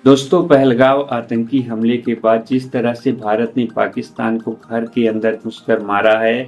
दोस्तों, पहलगाम आतंकी हमले के बाद जिस तरह से भारत ने पाकिस्तान को घर के अंदर घुसकर मारा है,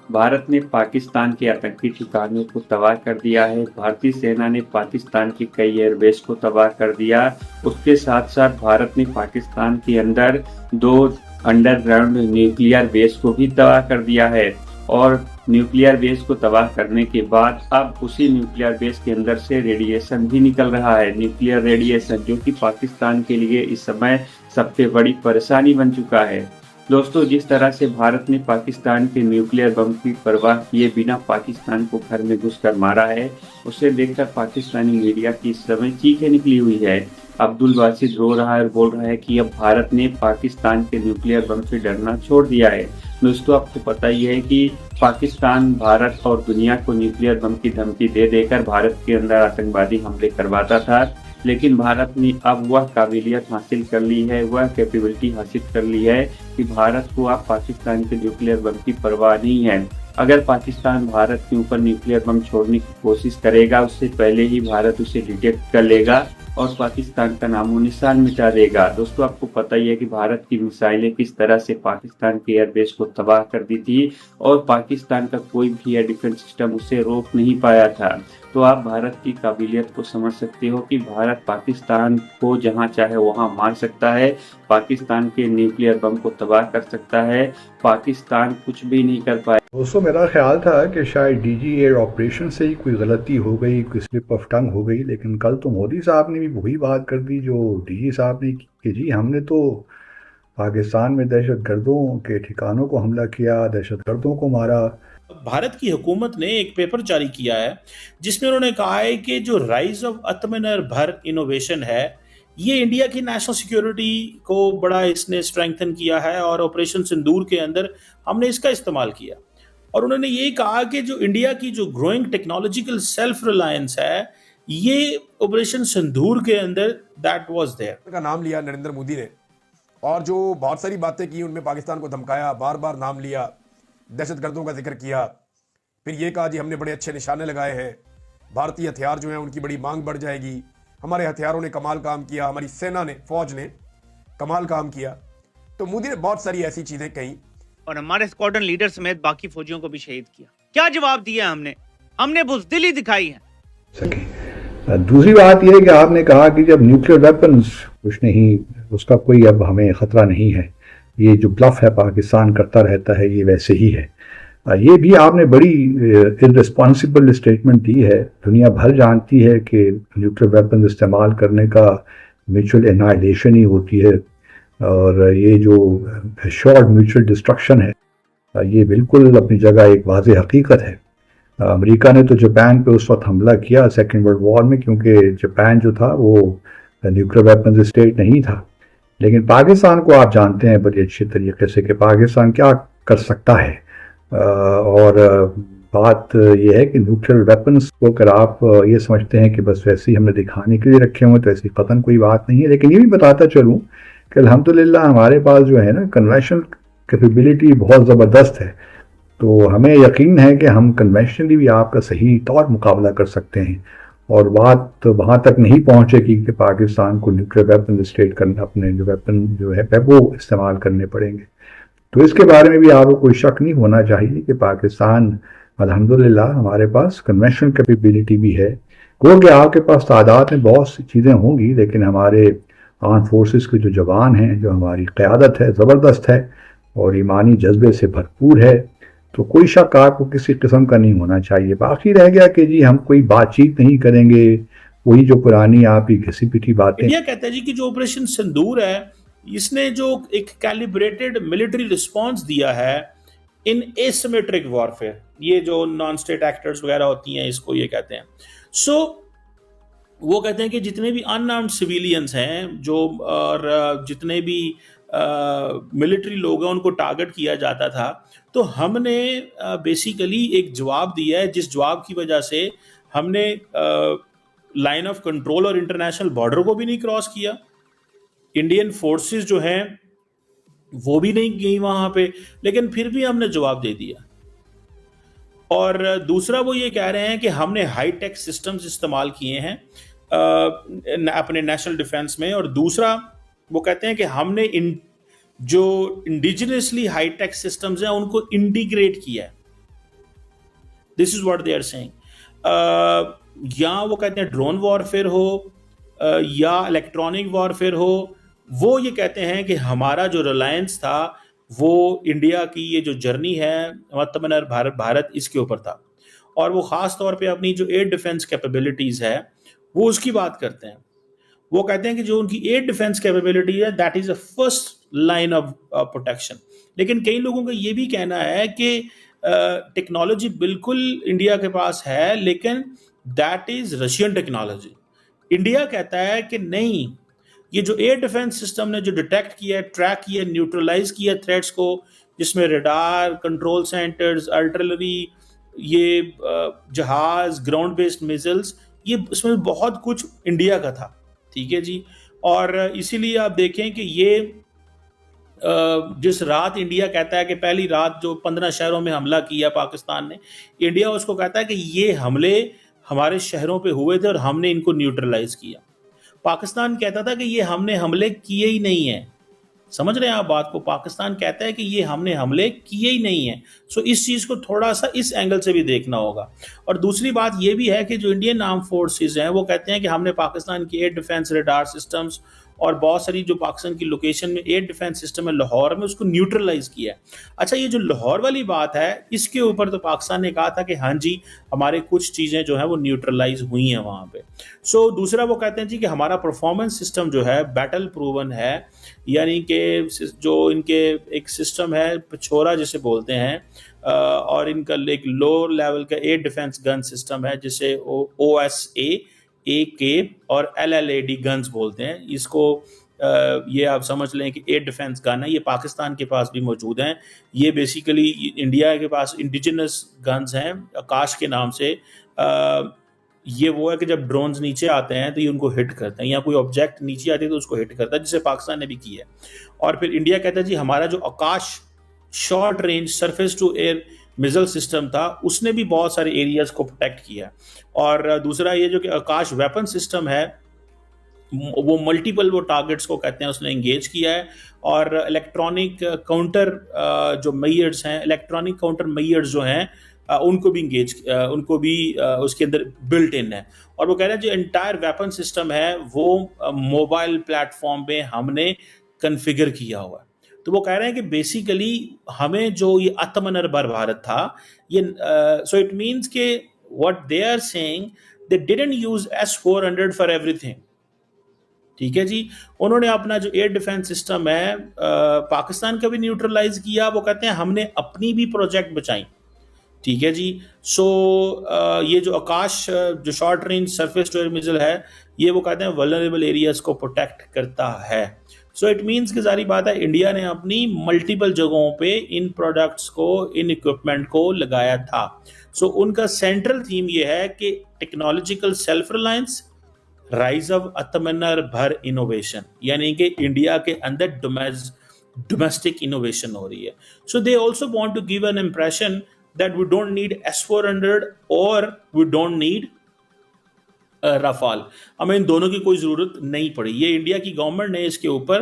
भारत ने पाकिस्तान के आतंकी ठिकानों को तबाह कर दिया है। भारतीय सेना ने पाकिस्तान के कई एयरबेस को तबाह कर दिया। उसके साथ साथ भारत ने पाकिस्तान के अंदर 2 अंडरग्राउंड न्यूक्लियर बेस को भी तबाह कर दिया है। और न्यूक्लियर बेस को तबाह करने के बाद अब उसी न्यूक्लियर बेस के अंदर से रेडिएशन भी निकल रहा है, न्यूक्लियर रेडिएशन, जो कि पाकिस्तान के लिए इस समय सबसे बड़ी परेशानी बन चुका है। दोस्तों, जिस तरह से भारत ने पाकिस्तान के न्यूक्लियर बम की परवाह किए बिना पाकिस्तान को घर में घुसकर मारा है, उसे देखकर पाकिस्तानी मीडिया की इस समय चीखें निकली हुई है। अब्दुल बासित रो रहा है और बोल रहा है कि अब भारत ने पाकिस्तान के न्यूक्लियर बम से डरना छोड़ दिया है। दोस्तों, आपको पता ही है कि पाकिस्तान भारत और दुनिया को न्यूक्लियर बम की धमकी दे देकर भारत के अंदर आतंकवादी हमले करवाता था, लेकिन भारत ने अब वह काबिलियत हासिल कर ली है, वह कैपेबिलिटी हासिल कर ली है कि भारत को अब पाकिस्तान के न्यूक्लियर बम की परवाह नहीं है। अगर पाकिस्तान भारत के ऊपर न्यूक्लियर बम छोड़ने की कोशिश करेगा, उससे पहले ही भारत उसे डिटेक्ट कर लेगा और पाकिस्तान का नामो निशान मिटा देगा। दोस्तों, आपको पता ही है कि भारत की मिसाइलें किस तरह से पाकिस्तान के एयरबेस को तबाह कर दी थी और पाकिस्तान का कोई भी एयर डिफेंस सिस्टम उसे रोक नहीं पाया था। तो आप भारत की काबिलियत को समझ सकते हो कि भारत पाकिस्तान को जहां चाहे वहां मार सकता है, पाकिस्तान के न्यूक्लियर बम को तबाह कर सकता है, पाकिस्तान कुछ भी नहीं कर पाए। दोस्तों, मेरा ख्याल था कि शायद डीजी एयर ऑपरेशन से ही कोई गलती हो गई, कोई स्लिप ऑफ टंग हो गई, लेकिन कल तो मोदी साहब ने भी वही बात कर दी जो डीजी साहब ने की कि जी हमने तो पाकिस्तान में दहशतगर्दों के ठिकानों को हमला किया, दहशतगर्दों को मारा। भारत की हुकूमत ने एक पेपर जारी किया है जिसमें उन्होंने कहा है कि जो राइज ऑफ आत्मनिर्भर इनोवेशन है, ये इंडिया की नेशनल सिक्योरिटी को बड़ा इसने स्ट्रेंथन किया है और ऑपरेशन सिंदूर के अंदर हमने इसका इस्तेमाल किया। और उन्होंने ये कहा कि जो इंडिया की जो ग्रोइंग टेक्नोलॉजिकल सेल्फ रिलायंस है, ये ऑपरेशन सिंदूर के अंदर दैट वाज देयर। का नाम लिया नरेंद्र मोदी ने और जो बहुत सारी बातें की, उनमें पाकिस्तान को धमकाया, बार बार नाम लिया, दहशतगर्दों का जिक्र किया, फिर ये कहा जी हमने बड़े अच्छे निशाने लगाए हैं, भारतीय हथियार जो हैं उनकी बड़ी मांग बढ़ जाएगी, हमारे हथियारों ने कमाल काम किया, हमारी सेना ने, फौज ने कमाल काम किया। तो मोदी ने बहुत सारी ऐसी चीजें कही और हमारे स्क्वाड्रन लीडर समेत बाकी फौजियों को भी शहीद किया। क्या जवाब दिया हमने बुज़दिली दिखाई है। दूसरी बात यह है कि आपने कहा कि जब न्यूक्लियर वेपन्स कुछ नहीं, उसका कोई अब हमें खतरा नहीं है, ये जो ब्लफ है पाकिस्तान करता रहता है ये वैसे ही है। ये भी आपने बड़ी इररिस्पॉन्सिबल स्टेटमेंट दी है। दुनिया भर जानती है कि न्यूक्लियर वेपन इस्तेमाल करने का म्यूचुअल एनाइलेशन ही होती है और ये जो शॉर्ट म्यूचुअल डिस्ट्रक्शन है, ये बिल्कुल अपनी जगह एक वाज़ेह हकीकत है। अमेरिका ने तो जापान पे उस वक्त हमला किया सेकेंड वर्ल्ड वॉर में, क्योंकि जापान जो था वो न्यूक्लियर वेपन स्टेट नहीं था। लेकिन पाकिस्तान को आप जानते हैं बड़े अच्छे तरीके से कि पाकिस्तान क्या कर सकता है। और बात यह है कि न्यूक्लियर वेपन्स को अगर आप ये समझते हैं कि बस वैसे ही हमने दिखाने के लिए रखे हुए, तो ऐसी कतन कोई बात नहीं है। लेकिन ये भी बताता चलूँ कि अल्हम्दुलिल्लाह हमारे पास जो है ना कन्वेंशनल कैपेबिलिटी बहुत ज़बरदस्त है। तो हमें यकीन है कि हम कन्वेंशनली भी आपका सही तौर मुकाबला कर सकते हैं। और बात तो वहाँ तक नहीं पहुँचेगी कि पाकिस्तान को न्यूक्लियर वेपन स्टेट करना, अपने जो वेपन जो है वो इस्तेमाल करने पड़ेंगे। तो इसके बारे में भी आपको कोई शक नहीं होना चाहिए कि पाकिस्तान अल्हम्दुलिल्लाह हमारे पास कन्वेंशनल कैपेबिलिटी भी है। क्योंकि आपके पास तादाद में बहुत सी चीज़ें होंगी, लेकिन हमारे आर्म फोर्सेस के जो जवान हैं, जो हमारी क़यादत है, ज़बरदस्त है और ईमानी जज्बे से भरपूर है। तो कोई शक आपको किसी किस्म का नहीं होना चाहिए। बाकी रह गया कि जी हम कोई बातचीत नहीं करेंगे, वही जो पुरानी आप ही घिसी पिटी बातें। इंडिया कहता है जी कि जो ऑपरेशन सिंदूर है, इसने जो एक कैलिब्रेटेड मिलिट्री रिस्पांस दिया है इन एसिमेट्रिक वॉरफेयर, ये जो नॉन स्टेट एक्टर्स वगैरह होती हैं, इसको ये कहते हैं। सो वो कहते हैं कि जितने भी अनआर्म्ड सिविलियंस हैं जो और जितने भी मिलिट्री लोग हैं उनको टारगेट किया जाता था, तो हमने बेसिकली एक जवाब दिया है, जिस जवाब की वजह से हमने लाइन ऑफ कंट्रोल और इंटरनेशनल बॉर्डर को भी नहीं क्रॉस किया। इंडियन फोर्सेस जो हैं वो भी नहीं गई वहां पे, लेकिन फिर भी हमने जवाब दे दिया। और दूसरा वो ये कह रहे हैं कि हमने हाई टेक सिस्टम्स इस्तेमाल किए हैं अपने नेशनल डिफेंस में, और दूसरा वो कहते हैं कि हमने जो इंडिजिनसली हाईटेक सिस्टम्स हैं उनको इंटीग्रेट किया है। This is what they are saying. या वो कहते हैं ड्रोन वॉरफेयर हो या इलेक्ट्रॉनिक वॉरफेयर हो, वो ये कहते हैं कि हमारा जो रिलायंस था वो इंडिया की ये जो जर्नी है मतलब भारत इसके ऊपर था, और वो ख़ास तौर पे अपनी जो एयर डिफेंस कैपेबिलिटीज़ है वो उसकी बात करते हैं। वो कहते हैं कि जो उनकी एयर डिफेंस कैपेबिलिटी है that is a first line of protection. लेकिन कई लोगों का ये भी कहना है कि टेक्नोलॉजी बिल्कुल इंडिया के पास है लेकिन that is Russian technology. India कहता है कि नहीं, ये जो एयर डिफेंस सिस्टम ने जो डिटेक्ट किया, ट्रैक किया, न्यूट्रलाइज किया थ्रेट्स को, जिसमें रडार, कंट्रोल सेंटर्स, आर्टिलरी, ये जहाज, ग्राउंड बेस्ड मिसाइल्स, ये इसमें बहुत कुछ इंडिया का था। ठीक है जी। और इसीलिए आप देखें कि ये जिस रात इंडिया कहता है कि पहली रात जो 15 शहरों में हमला किया पाकिस्तान ने, इंडिया उसको कहता है कि ये हमले हमारे शहरों पे हुए थे और हमने इनको न्यूट्रलाइज किया। पाकिस्तान कहता था कि ये हमने हमले किए ही नहीं है। समझ रहे हैं आप बात को? पाकिस्तान कहता है कि ये हमने हमले किए ही नहीं है। सो इस चीज़ को थोड़ा सा इस एंगल से भी देखना होगा। और दूसरी बात ये भी है कि जो इंडियन आर्म फोर्सेस हैं वो कहते हैं कि हमने पाकिस्तान की एयर डिफेंस रडार सिस्टम्स और बहुत सारी जो पाकिस्तान की लोकेशन में एयर डिफेंस सिस्टम है लाहौर में, उसको न्यूट्रलाइज किया है। अच्छा, ये जो लाहौर वाली बात है इसके ऊपर तो पाकिस्तान ने कहा था कि हाँ जी हमारे कुछ चीज़ें जो है वो न्यूट्रलाइज हुई हैं वहाँ पे। सो दूसरा वो कहते हैं जी कि हमारा परफॉर्मेंस सिस्टम जो है बैटल प्रूवन है, यानी कि जो इनके एक सिस्टम है पिछोरा जिसे बोलते हैं, और इनका एक लो लेवल का एयर डिफेंस गन सिस्टम है जिसे OSA, AK और LLAD गन्स बोलते हैं। इसको ये आप समझ लें कि एयर डिफेंस गन है। ये पाकिस्तान के पास भी मौजूद हैं। ये बेसिकली इंडिया के पास इंडिजिनस गन्स हैं आकाश के नाम से। ये वो है कि जब ड्रोन्स नीचे आते हैं तो ये उनको हिट करते हैं, या कोई ऑब्जेक्ट नीचे आते हैं तो उसको हिट करता है, जिसे पाकिस्तान ने भी किया है। और फिर इंडिया कहता है जी हमारा जो Akash short range surface to air missile system था उसने भी बहुत सारे एरियाज को प्रोटेक्ट किया। और दूसरा ये जो कि आकाश वेपन सिस्टम है वो मल्टीपल वो टारगेट्स को कहते हैं उसने एंगेज किया है। और इलेक्ट्रॉनिक काउंटर जो मेयर्स हैं, इलेक्ट्रॉनिक काउंटर मेयर्स जो हैं उनको भी उसके अंदर बिल्ट इन है। और वो कह रहे हैं जो एंटायर वेपन सिस्टम है वो मोबाइल प्लेटफॉर्म पे हमने कन्फिगर किया हुआ है। तो वो कह रहे हैं कि बेसिकली हमें जो ये आत्मनिर्भर भारत था ये सो इट मीन्स के what they are saying they didn't use S-400 for everything. ठीक है जी। उन्होंने अपना जो एयर डिफेंस सिस्टम है पाकिस्तान का भी न्यूट्रलाइज किया। वो कहते हैं हमने अपनी भी प्रोजेक्ट बचाई। ठीक है जी। सो ये जो आकाश जो short range surface to air missile है ये वो कहते हैं वल्नरेबल एरियाज को प्रोटेक्ट करता है। सो इट मीन्स कि सारी बात है इंडिया ने अपनी मल्टीपल जगहों पे इन प्रोडक्ट्स को, इन इक्विपमेंट को लगाया था। सो उनका सेंट्रल थीम ये है कि technological self reliance, rise of आत्मनिर्भर इनोवेशन, यानी कि इंडिया के अंदर डोमेस्टिक इनोवेशन हो रही है। So they also want to give an impression that we don't need S-400 और we don't need राफाल। हमें इन दोनों की कोई ज़रूरत नहीं पड़ी। ये इंडिया की गवर्नमेंट ने इसके ऊपर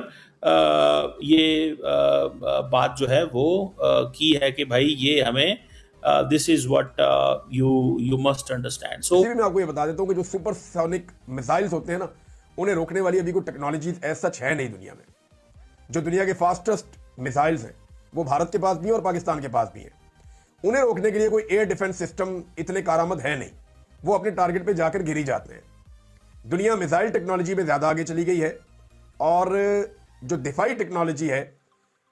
ये बात जो है वो की है कि भाई ये हमें this is what you must understand. So मैं आपको ये बता देता हूँ कि जो सुपरसोनिक मिसाइल्स होते हैं ना, उन्हें रोकने वाली अभी कोई टेक्नोलॉजी ऐसा सच है नहीं दुनिया में। जो दुनिया के फास्टेस्ट मिसाइल्स हैं वो भारत के पास भी है और पाकिस्तान के पास भी है। उन्हें रोकने के लिए कोई एयर डिफेंस सिस्टम इतने कारआमद है नहीं, वो अपने टारगेट पे जाकर गिर ही जाते हैं। दुनिया मिसाइल टेक्नोलॉजी में ज़्यादा आगे चली गई है और जो दिफाई टेक्नोलॉजी है,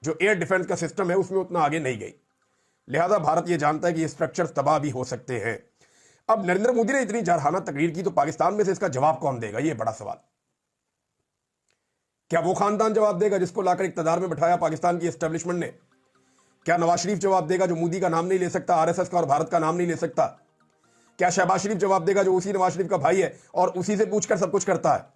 जो एयर डिफेंस का सिस्टम है, उसमें उतना आगे नहीं गई। लिहाजा भारत ये जानता है कि ये स्ट्रक्चर तबाह भी हो सकते हैं। अब नरेंद्र मोदी ने इतनी जारहाना तकरीर की तो पाकिस्तान में से इसका जवाब कौन देगा, ये बड़ा सवाल। क्या वो खानदान जवाब देगा जिसको लाकर इक्तदार में बैठाया पाकिस्तान की एस्टेब्लिशमेंट ने? क्या नवाज शरीफ जवाब देगा जो मोदी का नाम नहीं ले सकता, आरएसएस का और भारत का नाम नहीं ले सकता? क्या शहबाज शरीफ जवाब देगा जो उसी नवाज शरीफ का भाई है और उसी से पूछकर सब कुछ करता है?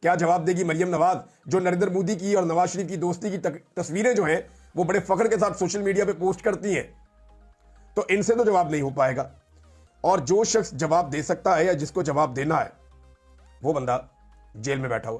क्या जवाब देगी मरियम नवाज जो नरेंद्र मोदी की और नवाज शरीफ की दोस्ती की तस्वीरें जो हैं वो बड़े फख्र के साथ सोशल मीडिया पे पोस्ट करती हैं? तो इनसे तो जवाब नहीं हो पाएगा। और जो शख्स जवाब दे सकता है या जिसको जवाब देना है वो बंदा जेल में बैठा हुआ है।